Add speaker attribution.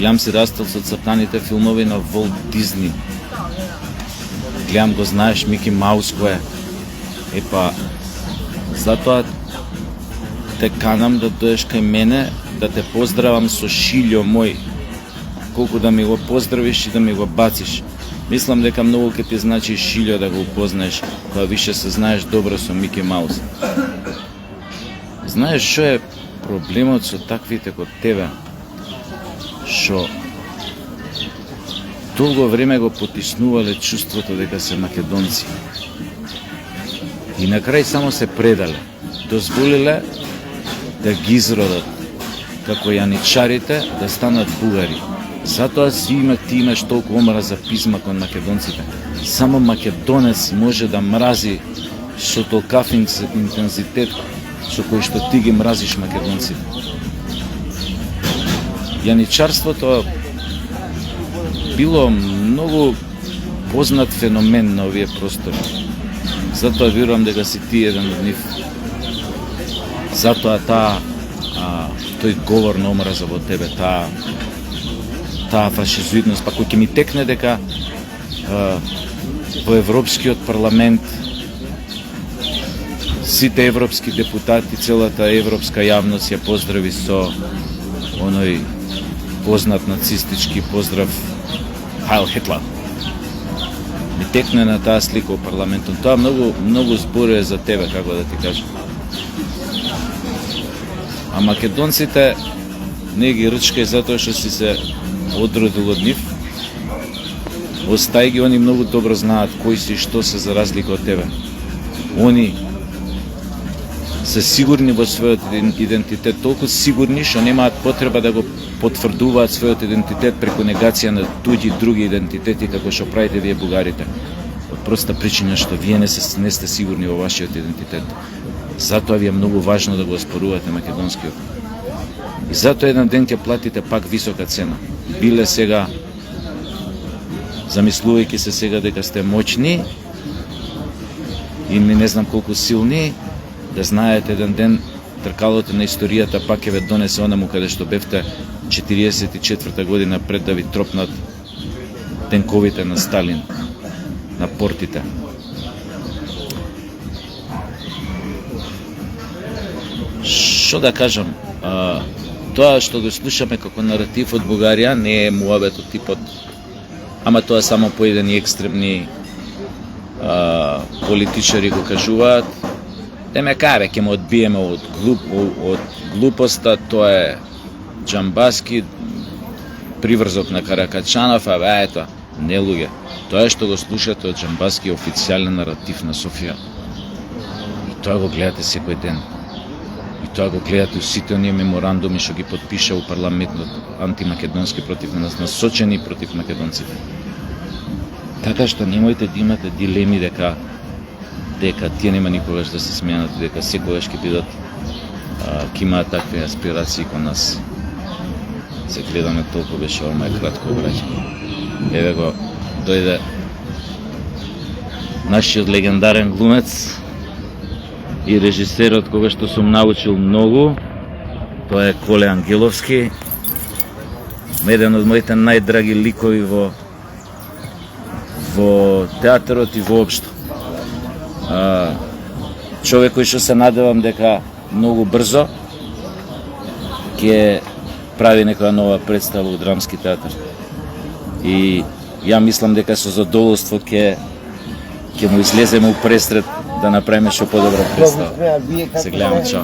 Speaker 1: Јам си растал со цртаните филмови на Волт Дизни. Гледам го, знаеш, Мики Маус кој е. Епа, затоа те канам да доеш кај мене, да те поздравам со шилјо мој. Колку да ми го поздравиш и да ми го бациш. Мислам дека многу ќе ти значи шилјо да го упознаеш, кога више се знаеш добро со Мики Маус. Знаеш што е проблемот со таквите код тебе? Што долго време го потиснувале чувството дека се македонци. И на крај само се предале. Дозволиле да ги изродат како јаничарите да станат бугари. Затоа ти имаш толку омра за пизма кон македонците. Само македонец може да мрази со толкав интензитет со кој што ти ги мразиш македонците. Јаничарството било многу познат феномен на овие простори. Затоа верувам дека си ти еден од нив. Затоа тој говор на омраза во тебе, таа фашизоидност, па кој ќе ми текне дека во Европскиот парламент сите европски депутати, целата европска јавност ја поздрави со оној познат нацистички поздрав Хайл Хитлер. Ми текне на таа слика во парламентот. Тоа многу зборува за тебе, како да ти кажам. А македонците не ги рчкај затоа што си се одродил од нив. Остај ги, они многу добро знаат кои си и што се за разлика од тебе. Они се сигурни во својот идентитет, толку сигурни што немаат потреба да го потврдуваат својот идентитет преку негација на туѓи други идентитети како што правите вие бугарите. Од проста причина што вие не сте сигурни во вашиот идентитет. Затоа ви е многу важно да го оспорувате македонскиот. И затоа еден ден ќе платите пак висока цена. Биле сега, замислувајќи се сега дека сте моćни и не знам колку силни, да знаете еден ден тркалото на историјата пак ќе ве донесе онаму каде што бевте 44-та година пред да ви тропнат тенковите на Сталин на портите. Што да кажам, тоа што го слушаме како наратив од Бугарија не е муабетот типот, ама тоа само поедени екстремни политичари го кажуваат. Те ме каре, ќе ме одбиеме од глупоста, тоа е Џамбаски, приврзок на Каракачанов, а ето, не луѓе. Тоа што го слушате од Џамбаски е официјален наратив на Софија. И тоа го гледате секој ден. И тоа го гледате сите оние меморандуми што ги подпиша у парламентот антимакедонски против нас, насочени против македонците. Така што немојте да имате дилеми дека тие нема никогаш да се сменат, дека секогаш ќе бидат, ќе имаат такви аспирации кон нас. Се гледаме толку беше, ова е кратко, браќа. Еве го, дојде нашиот легендарен глумец и режисерот кога што сум научил многу, тоа е Коле Ангеловски, еден од моите најдраги ликови во театарот и воопшто. Човек кој што се надевам дека многу брзо ќе прави некоја нова представа во драмски театар. И ја мислам дека со задоволство ќе му излеземе у пресред да направиме што подобра представа. Се гледаме, чао.